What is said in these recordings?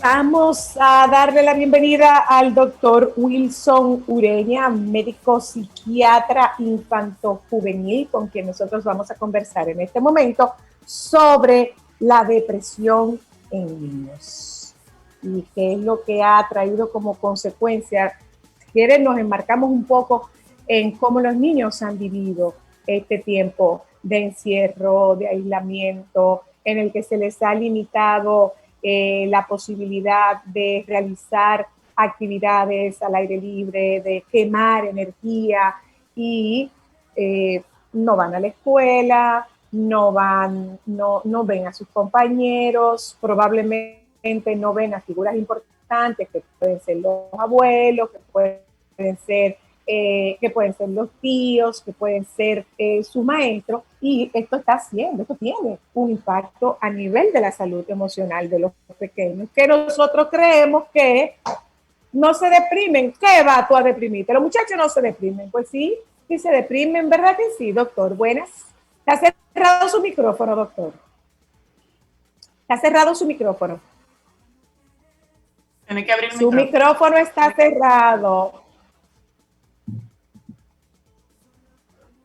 Vamos a darle la bienvenida al doctor Wilson Ureña, médico psiquiatra infanto-juvenil, con quien nosotros vamos a conversar en este momento sobre la depresión en niños y qué es lo que ha traído como consecuencia. Si quieren, nos enmarcamos un poco en cómo los niños han vivido este tiempo de encierro, de aislamiento, en el que se les ha limitado la posibilidad de realizar actividades al aire libre, de quemar energía y no van a la escuela, no ven a sus compañeros, probablemente no ven a figuras importantes que pueden ser los abuelos, que pueden ser los tíos, que pueden ser su maestro, y esto tiene un impacto a nivel de la salud emocional de los pequeños, que nosotros creemos que no se deprimen. ¿Qué va tú a deprimirte? Los muchachos no se deprimen. Pues sí se deprimen, ¿verdad que sí, doctor? Buenas. Está cerrado su micrófono, doctor. Está cerrado su micrófono. Tiene que abrir el micrófono. Su micrófono está cerrado.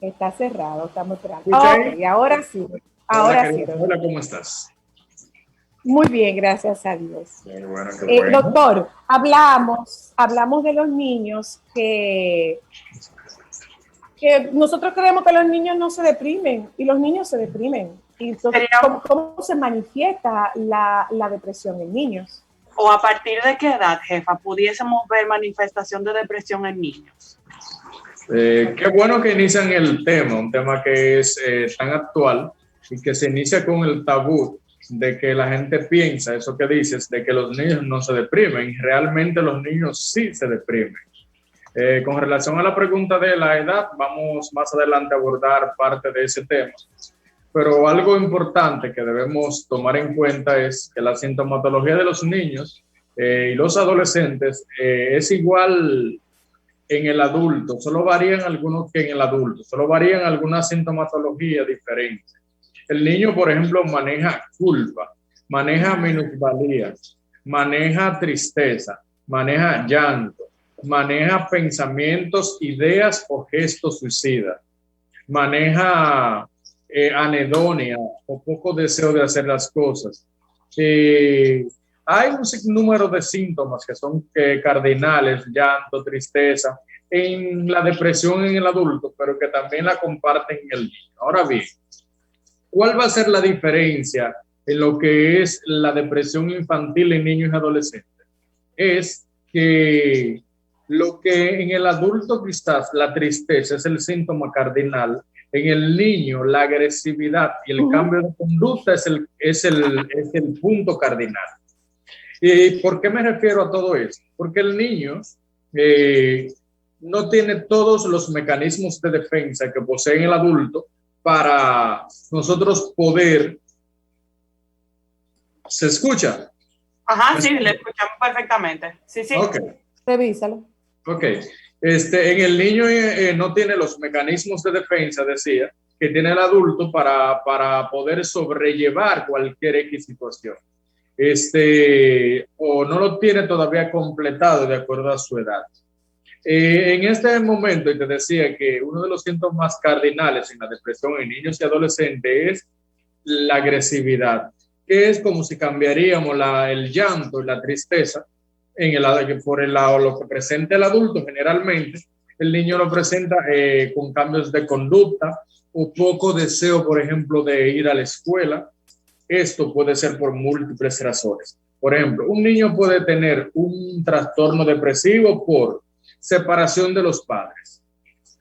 Está cerrado, estamos esperando. Ok, ahora sí. Ahora sí. Hola, ¿cómo estás? Muy bien, gracias a Dios. Bueno. Doctor, hablamos de los niños que nosotros creemos que los niños no se deprimen, y los niños se deprimen. Entonces, ¿cómo se manifiesta la depresión en niños? ¿O a partir de qué edad, jefa, pudiésemos ver manifestación de depresión en niños? Qué bueno que inician el tema, un tema que es tan actual y que se inicia con el tabú de que la gente piensa, eso que dices, de que los niños no se deprimen, y realmente los niños sí se deprimen. Con relación a la pregunta de la edad, vamos más adelante a abordar parte de ese tema, pero algo importante que debemos tomar en cuenta es que la sintomatología de los niños y los adolescentes es igual en el adulto, solo varían algunos que en el adulto, solo varían algunas sintomatologías diferentes. El niño, por ejemplo, maneja culpa, maneja minusvalía, maneja tristeza, maneja llanto, maneja pensamientos, ideas o gestos suicidas, maneja anedonia o poco deseo de hacer las cosas. Hay un sinnúmero de síntomas que son cardinales, llanto, tristeza, en la depresión en el adulto, pero que también la comparten en el niño. Ahora bien, ¿cuál va a ser la diferencia en lo que es la depresión infantil en niños y adolescentes? Es que lo que en el adulto quizás la tristeza es el síntoma cardinal, en el niño la agresividad y el cambio de conducta es el punto cardinal. ¿Y por qué me refiero a todo esto? Porque el niño no tiene todos los mecanismos de defensa que posee el adulto para nosotros poder... ¿Se escucha? Ajá, sí, le escuchamos perfectamente. Sí, sí. Ok. Revísalo. Ok. En el niño no tiene los mecanismos de defensa, decía, que tiene el adulto para poder sobrellevar cualquier X situación. O no lo tiene todavía completado de acuerdo a su edad. En este momento, y te decía que uno de los síntomas cardinales en la depresión en niños y adolescentes es la agresividad, que es como si cambiaríamos el llanto y la tristeza por el lado lo que presenta el adulto. Generalmente el niño lo presenta con cambios de conducta o poco deseo, por ejemplo, de ir a la escuela. Esto puede ser por múltiples razones. Por ejemplo, un niño puede tener un trastorno depresivo por separación de los padres.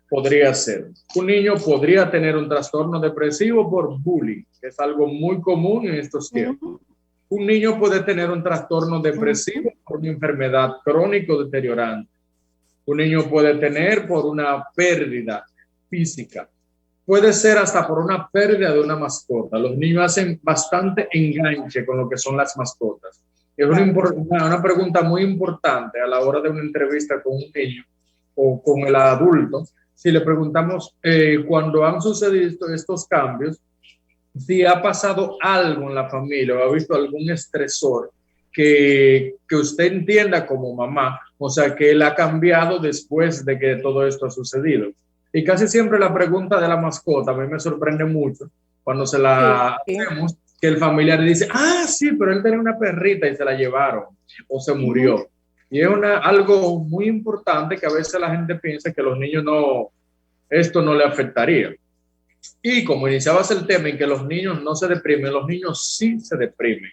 Podría ser. Un niño podría tener un trastorno depresivo por bullying, que es algo muy común en estos tiempos. Un niño puede tener un trastorno depresivo por una enfermedad crónica deteriorante. Un niño puede tener por una pérdida física. Puede ser hasta por una pérdida de una mascota. Los niños hacen bastante enganche con lo que son las mascotas. Es una pregunta muy importante a la hora de una entrevista con un niño o con el adulto. Si le preguntamos cuando han sucedido estos cambios, si ha pasado algo en la familia o ha visto algún estresor que usted entienda como mamá, o sea, que él ha cambiado después de que todo esto ha sucedido. Y casi siempre la pregunta de la mascota a mí me sorprende mucho cuando se la hacemos, que el familiar dice, ah, sí, pero él tenía una perrita y se la llevaron o se murió. Y es algo muy importante que a veces la gente piensa que los niños esto no le afectaría. Y como iniciabas el tema en que los niños no se deprimen, los niños sí se deprimen.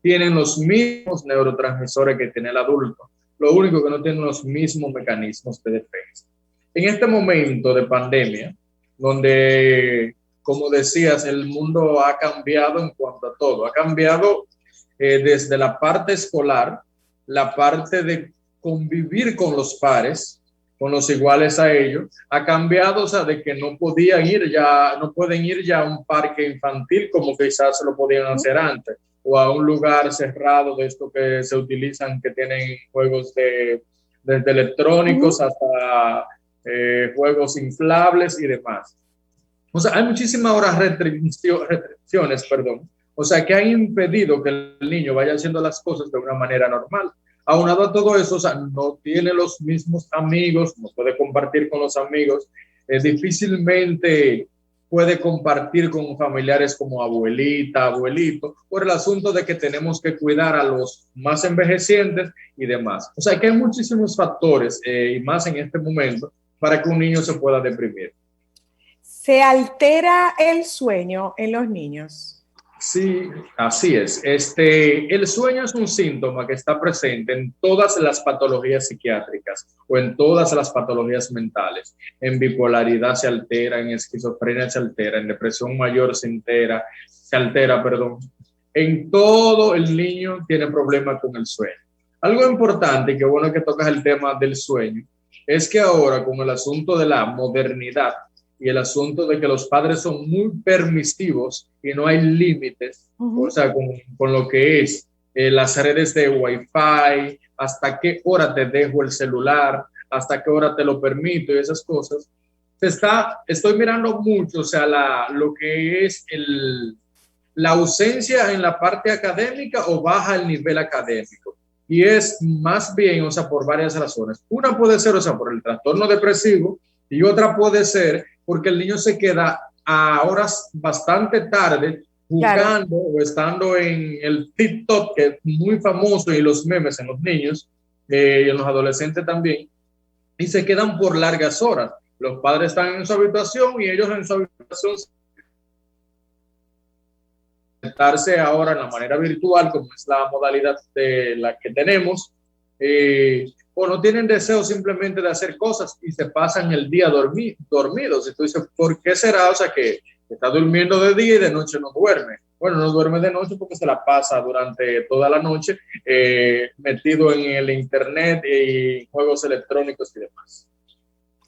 Tienen los mismos neurotransmisores que tiene el adulto. Lo único que no tienen los mismos mecanismos de defensa. En este momento de pandemia, donde, como decías, el mundo ha cambiado en cuanto a todo. Ha cambiado desde la parte escolar, la parte de convivir con los pares, con los iguales a ellos, ha cambiado, o sea, de que no pueden ir ya a un parque infantil como quizás lo podían hacer antes, o a un lugar cerrado de esto que se utilizan, que tienen juegos desde electrónicos hasta juegos inflables y demás. O sea, hay muchísimas horas restricciones, o sea, que han impedido que el niño vaya haciendo las cosas de una manera normal. Aunado a todo eso, o sea, no tiene los mismos amigos, no puede compartir con los amigos, difícilmente puede compartir con familiares como abuelita, abuelito, por el asunto de que tenemos que cuidar a los más envejecientes y demás. O sea, que hay muchísimos factores, y más en este momento, para que un niño se pueda deprimir. ¿Se altera el sueño en los niños? Sí, así es. El sueño es un síntoma que está presente en todas las patologías psiquiátricas o en todas las patologías mentales. En bipolaridad se altera, en esquizofrenia se altera, en depresión mayor se altera. En todo el niño tiene problemas con el sueño. Algo importante, y qué bueno que tocas el tema del sueño, es que ahora con el asunto de la modernidad y el asunto de que los padres son muy permisivos y no hay límites, o sea, con lo que es las redes de Wi-Fi, hasta qué hora te dejo el celular, hasta qué hora te lo permito y esas cosas. Estoy mirando mucho, o sea, lo que es la ausencia en la parte académica o baja el nivel académico. Y es más bien, o sea, por varias razones. Una puede ser, o sea, por el trastorno depresivo, y otra puede ser porque el niño se queda a horas bastante tarde jugando o estando en el TikTok, que es muy famoso, y los memes en los niños y en los adolescentes también, y se quedan por largas horas. Los padres están en su habitación y ellos en su habitación sentarse ahora en la manera virtual, como es la modalidad de la que tenemos, o no tienen deseo simplemente de hacer cosas y se pasan el día dormidos. Y tú dices, ¿por qué será? O sea, que está durmiendo de día y de noche no duerme. Bueno, no duerme de noche porque se la pasa durante toda la noche metido en el internet y juegos electrónicos y demás.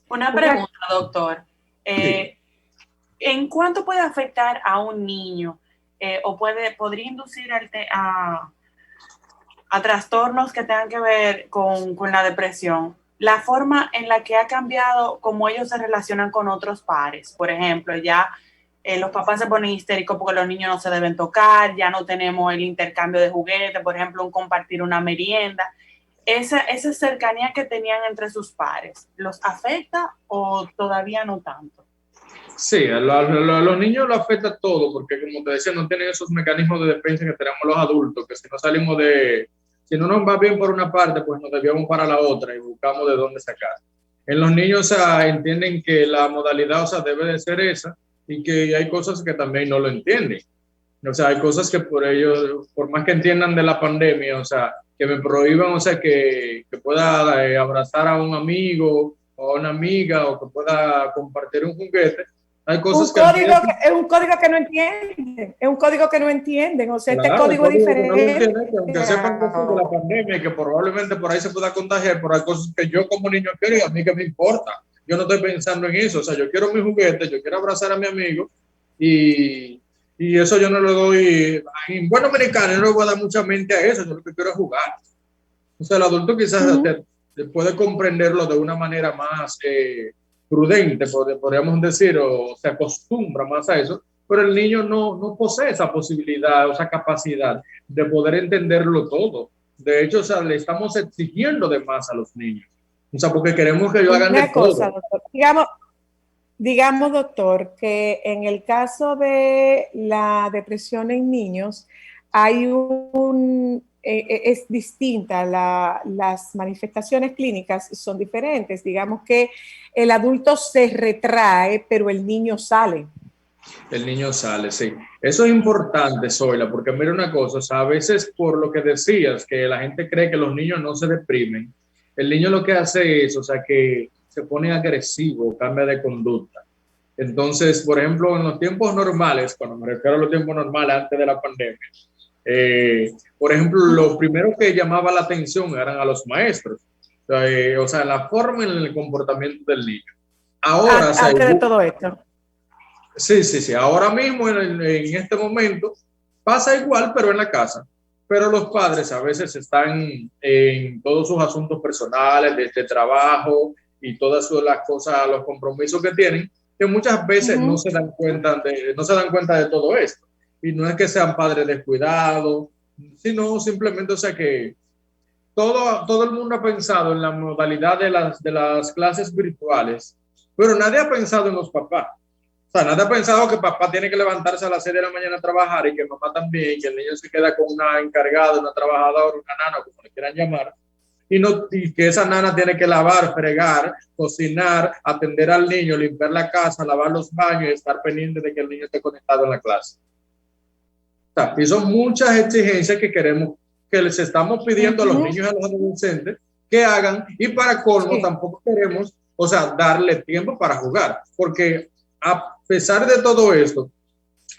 Una pregunta, doctor. ¿En cuánto puede afectar a un niño o podría inducir a trastornos que tengan que ver con la depresión, la forma en la que ha cambiado cómo ellos se relacionan con otros pares? Por ejemplo, ya los papás se ponen histéricos porque los niños no se deben tocar, ya no tenemos el intercambio de juguetes, por ejemplo, un compartir una merienda. Esa cercanía que tenían entre sus pares, ¿los afecta o todavía no tanto? Sí, a los niños lo afecta todo, porque como te decía, no tienen esos mecanismos de defensa que tenemos los adultos, que si no nos va bien por una parte, pues nos desviamos para la otra y buscamos de dónde sacar. En los niños, o sea, entienden que la modalidad, o sea, debe de ser esa, y que hay cosas que también no lo entienden. O sea, hay cosas que por ellos, por más que entiendan de la pandemia, o sea, que me prohíban, o sea, que pueda abrazar a un amigo o a una amiga, o que pueda compartir un juguete. Hay cosas es un código que no entienden, es un código que no entienden, o sea, claro, este código es diferente. Que aunque sepan que es de la pandemia y que probablemente por ahí se pueda contagiar, pero hay cosas que yo como niño quiero y a mí que me importa. Yo no estoy pensando en eso, o sea, yo quiero mi juguete, yo quiero abrazar a mi amigo y eso yo no le doy, en buen americano, no le voy a dar mucha mente a eso, yo lo que quiero es jugar. O sea, el adulto quizás puede comprenderlo de una manera más prudente, podríamos decir, o se acostumbra más a eso, pero el niño no posee esa posibilidad, esa capacidad de poder entenderlo todo. De hecho, o sea, le estamos exigiendo de más a los niños. O sea, porque queremos que ellos hagan de Una cosa, todo. doctor. Digamos, doctor, que en el caso de la depresión en niños, hay es distinta, las manifestaciones clínicas son diferentes. Digamos que el adulto se retrae, pero el niño sale. El niño sale, sí. Eso es importante, Zoila, porque mira una cosa, o sea, a veces por lo que decías, que la gente cree que los niños no se deprimen, el niño lo que hace es, o sea, que se pone agresivo, cambia de conducta. Entonces, por ejemplo, en los tiempos normales, cuando me refiero a los tiempos normales antes de la pandemia, por ejemplo, lo primero que llamaba la atención eran a los maestros, o sea, la forma en el comportamiento del niño. Ahora, o sea, Antes de todo esto. sí, sí, sí. Ahora mismo, en este momento, pasa igual, pero en la casa. Pero los padres a veces están en todos sus asuntos personales, de trabajo y todas las cosas, los compromisos que tienen, que muchas veces no se dan cuenta de todo esto. Y no es que sean padres descuidados, sino simplemente, o sea, que todo el mundo ha pensado en la modalidad de las clases virtuales, pero nadie ha pensado en los papás. O sea, nadie ha pensado que papá tiene que levantarse a las 6 de la mañana a trabajar y que mamá también, que el niño se queda con una encargada, una trabajadora, una nana, como le quieran llamar, y que esa nana tiene que lavar, fregar, cocinar, atender al niño, limpiar la casa, lavar los baños y estar pendiente de que el niño esté conectado en la clase. O sea, y son muchas exigencias que queremos, que les estamos pidiendo a los niños y a los adolescentes que hagan, y para colmo tampoco queremos, o sea, darle tiempo para jugar, porque a pesar de todo esto,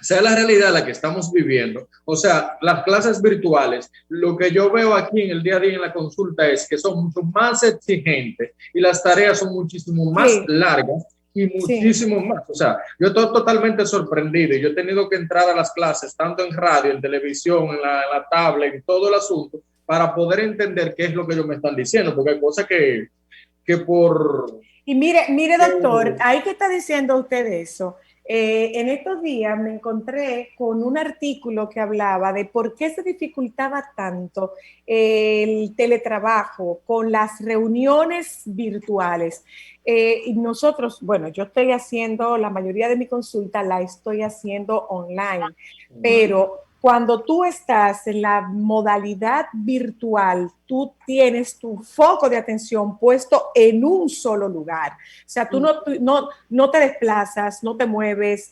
sea la realidad la que estamos viviendo, o sea, las clases virtuales, lo que yo veo aquí en el día a día en la consulta es que son mucho más exigentes y las tareas son muchísimo más largas y muchísimo más. O sea, yo estoy totalmente sorprendido y yo he tenido que entrar a las clases, tanto en radio, en televisión, en la tablet, en todo el asunto, para poder entender qué es lo que ellos me están diciendo, porque hay cosas que por... Y mire, doctor, ahí que está diciendo usted eso. En estos días me encontré con un artículo que hablaba de por qué se dificultaba tanto el teletrabajo con las reuniones virtuales. Y nosotros, bueno, yo estoy haciendo, la mayoría de mi consulta la estoy haciendo online, pero cuando tú estás en la modalidad virtual, tú tienes tu foco de atención puesto en un solo lugar. O sea, tú no te desplazas, no te mueves,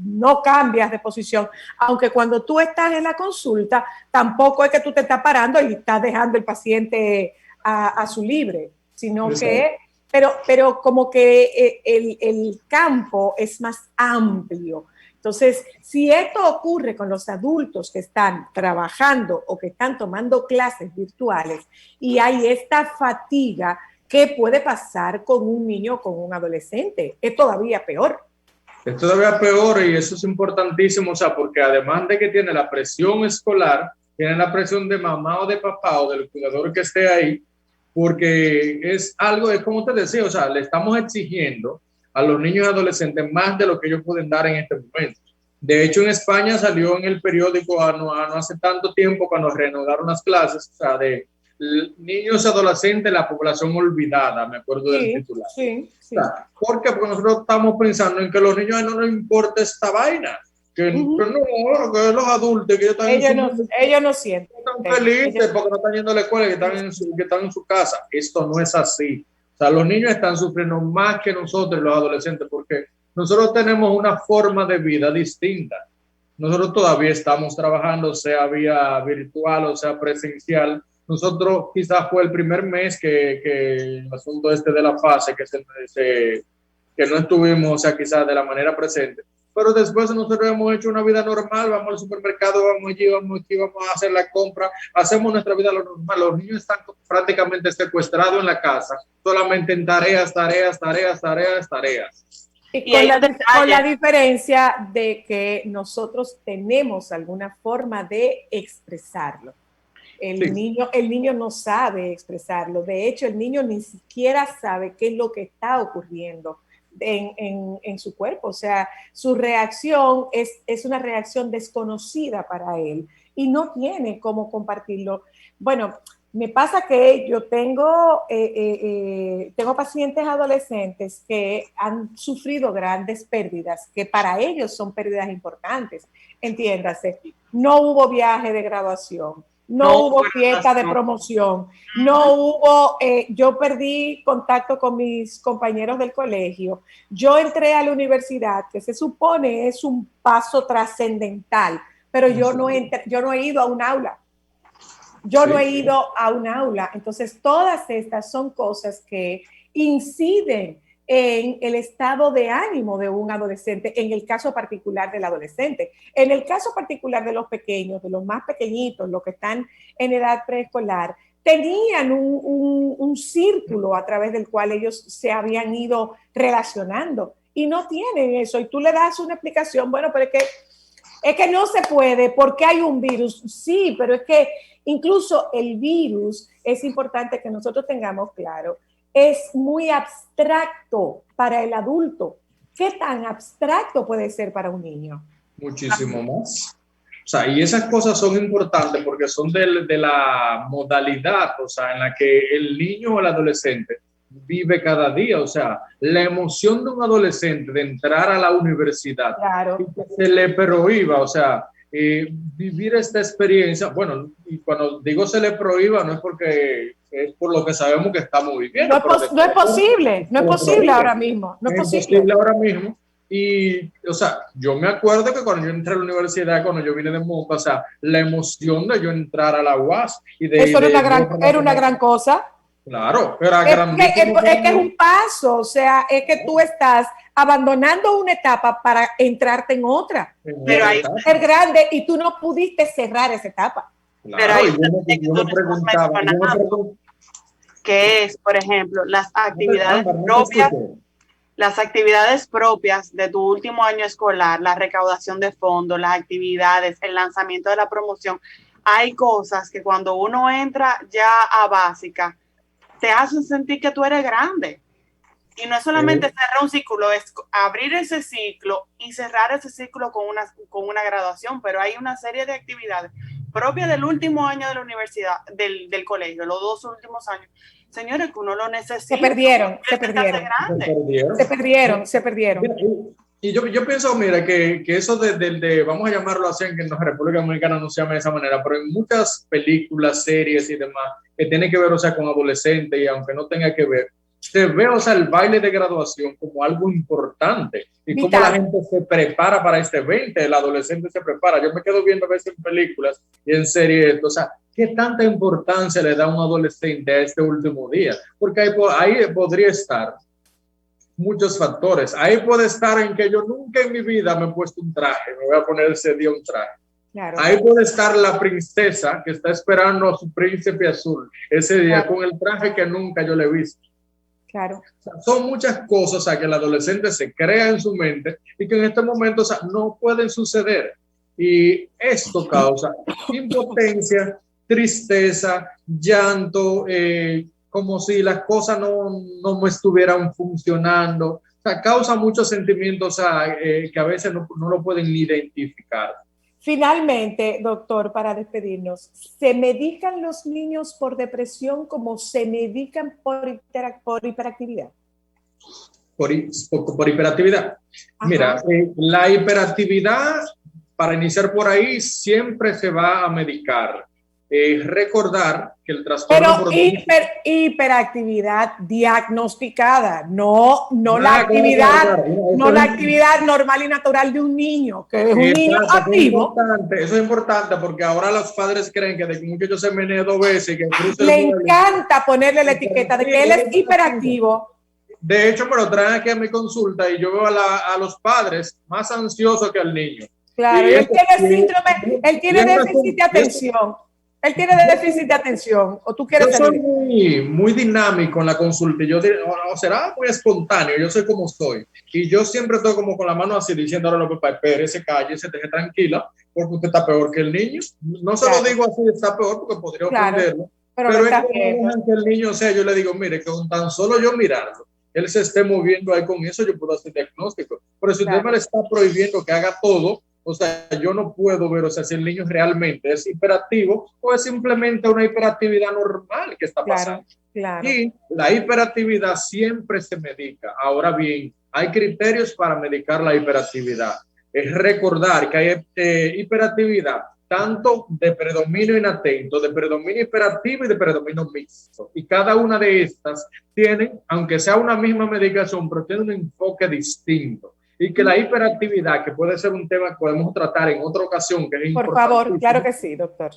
no cambias de posición. Aunque cuando tú estás en la consulta, tampoco es que tú te estás parando y estás dejando el paciente a su libre, sino que, pero como que el campo es más amplio. Entonces, si esto ocurre con los adultos que están trabajando o que están tomando clases virtuales y hay esta fatiga, ¿qué puede pasar con un niño o con un adolescente? Es todavía peor. Es todavía peor y eso es importantísimo, o sea, porque además de que tiene la presión escolar, tiene la presión de mamá o de papá o del cuidador que esté ahí, porque es algo, es como te decía, o sea, le estamos exigiendo a los niños y adolescentes más de lo que ellos pueden dar en este momento. De hecho, en España salió en el periódico no hace tanto tiempo cuando reanudaron las clases, o sea, de niños y adolescentes, la población olvidada, me acuerdo del titular. Sí. O sea, ¿por qué? Porque nosotros estamos pensando en que a los niños no les importa esta vaina, que que los adultos, que ellos no sienten. Están felices porque no están yendo a la escuela, que están en su casa. Esto no es así. O sea, los niños están sufriendo más que nosotros, los adolescentes, porque nosotros tenemos una forma de vida distinta. Nosotros todavía estamos trabajando, sea vía virtual o sea presencial. Nosotros quizás fue el primer mes que el asunto de la fase, que no estuvimos, o sea, quizás de la manera presente. Pero después nosotros hemos hecho una vida normal, vamos al supermercado, vamos allí, vamos aquí, vamos a hacer la compra, hacemos nuestra vida lo normal. Los niños están prácticamente secuestrados en la casa, solamente en tareas. Y con la diferencia de que nosotros tenemos alguna forma de expresarlo. El niño no sabe expresarlo. De hecho, el niño ni siquiera sabe qué es lo que está ocurriendo en su cuerpo. O sea, su reacción es una reacción desconocida para él y no tiene cómo compartirlo. Bueno, me pasa que yo tengo pacientes adolescentes que han sufrido grandes pérdidas, que para ellos son pérdidas importantes, entiéndase. No hubo viaje de graduación, no hubo fiesta de promoción, no hubo, yo perdí contacto con mis compañeros del colegio, yo entré a la universidad, que se supone es un paso trascendental, pero yo no he ido a un aula. Yo no he ido a un aula. Entonces, todas estas son cosas que inciden en el estado de ánimo de un adolescente, en el caso particular del adolescente. En el caso particular de los pequeños, de los más pequeñitos, los que están en edad preescolar, tenían un círculo a través del cual ellos se habían ido relacionando y no tienen eso. Y tú le das una explicación, bueno, pero es que no se puede porque hay un virus. Sí, pero es que incluso el virus, es importante que nosotros tengamos claro, es muy abstracto para el adulto. ¿Qué tan abstracto puede ser para un niño? Muchísimo más. O sea, y esas cosas son importantes porque son de la modalidad, o sea, en la que el niño o el adolescente vive cada día. O sea, la emoción de un adolescente de entrar a la universidad, claro, y que se le prohíba, o sea, vivir esta experiencia. Bueno, y cuando digo se le prohíba, no es porque es por lo que sabemos que estamos viviendo. No es posible ahora mismo. No es posible ahora mismo. Y, o sea, yo me acuerdo que cuando yo entré a la universidad, cuando yo vine de Moca, o sea, la emoción de yo entrar a la UAS. Eso era una gran cosa. Claro, era grandísimo. Es que es un paso, o sea, es que tú estás abandonando una etapa para entrarte en otra. Pero hay que ser grande y tú no pudiste cerrar esa etapa. Claro, pero hay yo me preguntaba, que es, por ejemplo, las actividades propias de tu último año escolar, la recaudación de fondos, las actividades, el lanzamiento de la promoción. Hay cosas que cuando uno entra ya a básica, te hacen sentir que tú eres grande. Y no es solamente cerrar un ciclo, es abrir ese ciclo y cerrar ese ciclo con una graduación, pero hay una serie de actividades propias del último año de la universidad, del colegio, los 2 últimos años. Señores, que uno lo necesita. Se perdieron. Y yo pienso, mira, que eso de, vamos a llamarlo así, que en la República Dominicana no se llama de esa manera, pero en muchas películas, series y demás, que tiene que ver, o sea, con adolescentes, y aunque no tenga que ver, se ve, o sea, el baile de graduación como algo importante y vital. Cómo la gente se prepara para este evento, el adolescente se prepara. Yo me quedo viendo a veces en películas y en series, o sea, ¿qué tanta importancia le da un adolescente a este último día? Porque ahí podría estar muchos factores. Ahí puede estar en que yo nunca en mi vida me he puesto un traje, me voy a poner ese día un traje. Claro. Ahí puede estar la princesa que está esperando a su príncipe azul ese día, claro, con el traje que nunca yo le he visto. Claro. O sea, son muchas cosas, o sea, que el adolescente se crea en su mente y que en este momento, o sea, no pueden suceder. Y esto causa impotencia, tristeza, llanto, como si las cosas no me estuvieran funcionando. O sea, causa muchos sentimientos, o sea, que a veces no lo pueden identificar. Finalmente, doctor, para despedirnos, ¿se medican los niños por depresión como se medican por hiperactividad? Por hiperactividad. Ajá. Mira, la hiperactividad, para iniciar por ahí, siempre se va a medicar. Recordar que el trastorno... Pero hiperactividad diagnosticada, no la actividad normal y natural de un niño, que es un niño activo. Eso es importante porque ahora los padres creen que de que un muchacho se menea 2 veces y que le encanta ponerle la etiqueta de que él es hiperactivo. De hecho, me lo traen aquí a mi consulta y yo veo a los padres más ansiosos que al niño. Claro, él tiene déficit de atención. Él tiene déficit de atención, o tú quieres... Yo soy muy dinámico en la consulta, y yo digo, no, será muy espontáneo, yo soy como soy, y yo siempre estoy como con la mano así, diciendo ahora, papá, espérese, cállese, deje tranquila, porque usted está peor que el niño. No se lo digo así, está peor, porque podría ofenderlo, pero es que el niño, o sea, yo le digo, mire, con tan solo yo mirarlo, él se esté moviendo ahí con eso, yo puedo hacer diagnóstico. Pero si Claro. usted me le está prohibiendo que haga todo, o sea, yo no puedo ver, o sea, si el niño realmente es hiperactivo o es simplemente una hiperactividad normal que está pasando. Claro, claro. Y la hiperactividad siempre se medica. Ahora bien, hay criterios para medicar la hiperactividad. Es recordar que hay hiperactividad tanto de predominio inatento, de predominio hiperactivo y de predominio mixto. Y cada una de estas tiene, aunque sea una misma medicación, pero tiene un enfoque distinto. Y que la hiperactividad, que puede ser un tema que podemos tratar en otra ocasión, que es Por favor, claro que sí, doctor.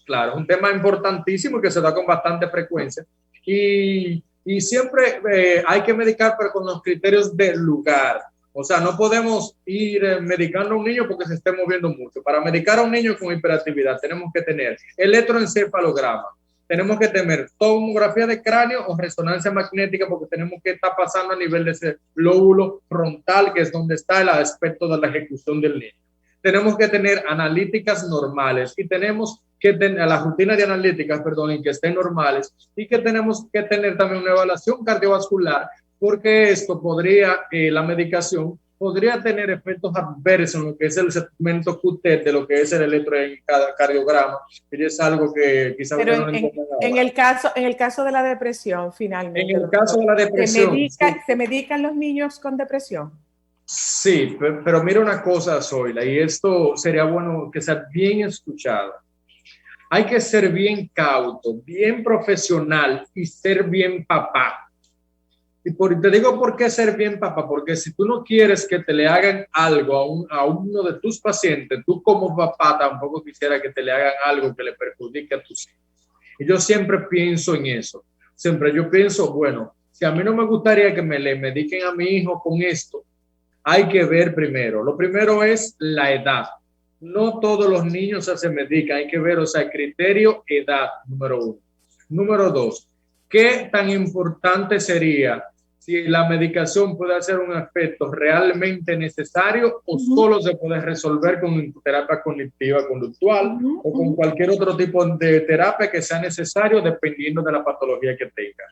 Claro, es un tema importantísimo y que se da con bastante frecuencia. Y siempre hay que medicar, pero con los criterios del lugar. O sea, no podemos ir medicando a un niño porque se esté moviendo mucho. Para medicar a un niño con hiperactividad tenemos que tener electroencefalograma, tenemos que tener tomografía de cráneo o resonancia magnética porque tenemos que estar pasando a nivel de ese lóbulo frontal, que es donde está el aspecto de la ejecución del niño. Tenemos que tener analíticas normales y tenemos que tener la rutina de analíticas, perdón, y que estén normales, y que tenemos que tener también una evaluación cardiovascular, porque esto podría, la medicación podría tener efectos adversos en lo que es el segmento QT de lo que es el electrocardiograma, y es algo que quizás Pero no en el caso de la depresión, finalmente. En el caso de la depresión. ¿Se medican los niños con depresión? Sí, pero mira una cosa, Zoila, y esto sería bueno que sea bien escuchado. Hay que ser bien cauto, bien profesional y ser bien papá. Y te digo por qué ser bien papá, porque si tú no quieres que te le hagan algo a uno de tus pacientes, tú como papá tampoco quisiera que te le hagan algo que le perjudique a tus hijos. Y yo siempre pienso en eso. Siempre yo pienso, bueno, si a mí no me gustaría que me le mediquen a mi hijo con esto, hay que ver primero. Lo primero es la edad. No todos los niños se medican, hay que ver, o sea, el criterio edad, número 1. Número 2, ¿qué tan importante sería si la medicación puede hacer un efecto realmente necesario o solo se puede resolver con terapia cognitiva conductual o con cualquier otro tipo de terapia que sea necesario dependiendo de la patología que tenga?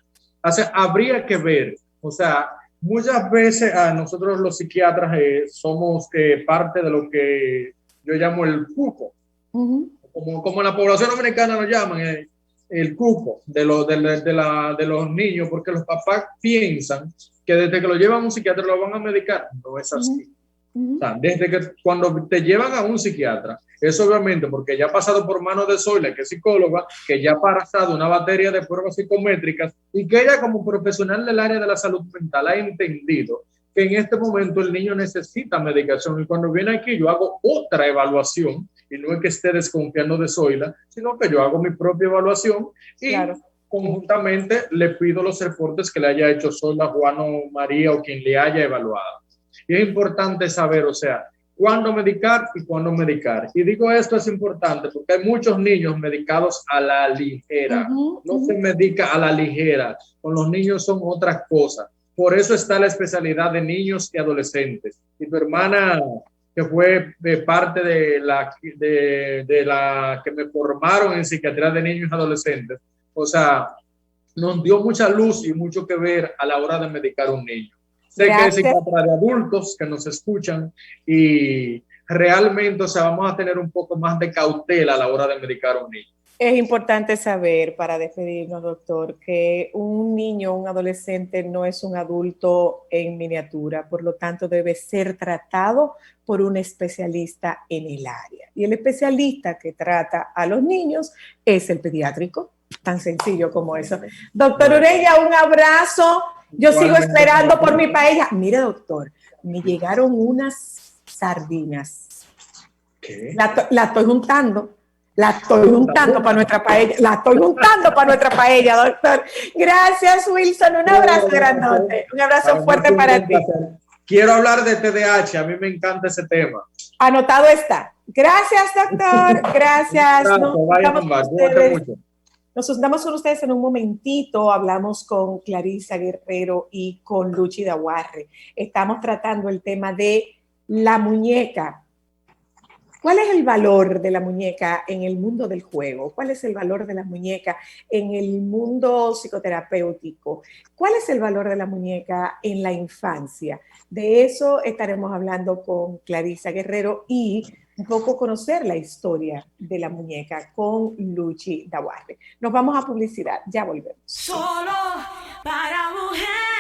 O sea, habría que ver, o sea, muchas veces nosotros los psiquiatras somos parte de lo que yo llamo el cuco, como la población americana lo llaman, el cuco de los niños, porque los papás piensan que desde que lo llevan a un psiquiatra lo van a medicar. No es así. O sea, desde que cuando te llevan a un psiquiatra, es obviamente porque ya ha pasado por manos de Zoila, que es psicóloga, que ya ha pasado una batería de pruebas psicométricas y que ella como profesional del área de la salud mental ha entendido que en este momento el niño necesita medicación y cuando viene aquí yo hago otra evaluación y no es que esté desconfiando de Zoila, sino que yo hago mi propia evaluación y conjuntamente le pido los reportes que le haya hecho Zoila, Juan o María o quien le haya evaluado. Y es importante saber, o sea, cuándo medicar y cuándo medicar. Y digo esto es importante porque hay muchos niños medicados a la ligera. No se medica a la ligera. Con los niños son otras cosas. Por eso está la especialidad de niños y adolescentes. Y tu hermana, que fue parte de la que me formaron en psiquiatría de niños y adolescentes, o sea, nos dio mucha luz y mucho que ver a la hora de medicar a un niño. Sé que hay psiquiatras de adultos que nos escuchan y realmente, o sea, vamos a tener un poco más de cautela a la hora de medicar a un niño. Es importante saber, para despedirnos, doctor, que un niño, un adolescente no es un adulto en miniatura, por lo tanto debe ser tratado por un especialista en el área. Y el especialista que trata a los niños es el pediátrico, tan sencillo como eso. Doctor Ureña, un abrazo. Yo sigo esperando por mi paella. Mire, doctor, me llegaron unas sardinas. ¿Qué? La estoy juntando. La estoy juntando para nuestra paella. La estoy juntando para nuestra paella, doctor. Gracias, Wilson. Un abrazo grandote. Un abrazo fuerte para ti. Quiero hablar de TDAH. A mí me encanta ese tema. Anotado está. Gracias, doctor. Gracias. Nos juntamos con ustedes en un momentito. Hablamos con Clarisa Guerrero y con Luchi Daguarre. Estamos tratando el tema de la muñeca. ¿Cuál es el valor de la muñeca en el mundo del juego? ¿Cuál es el valor de la muñeca en el mundo psicoterapéutico? ¿Cuál es el valor de la muñeca en la infancia? De eso estaremos hablando con Clarisa Guerrero y un poco conocer la historia de la muñeca con Luchi Daguarre. Nos vamos a publicidad, ya volvemos. Solo para mujeres.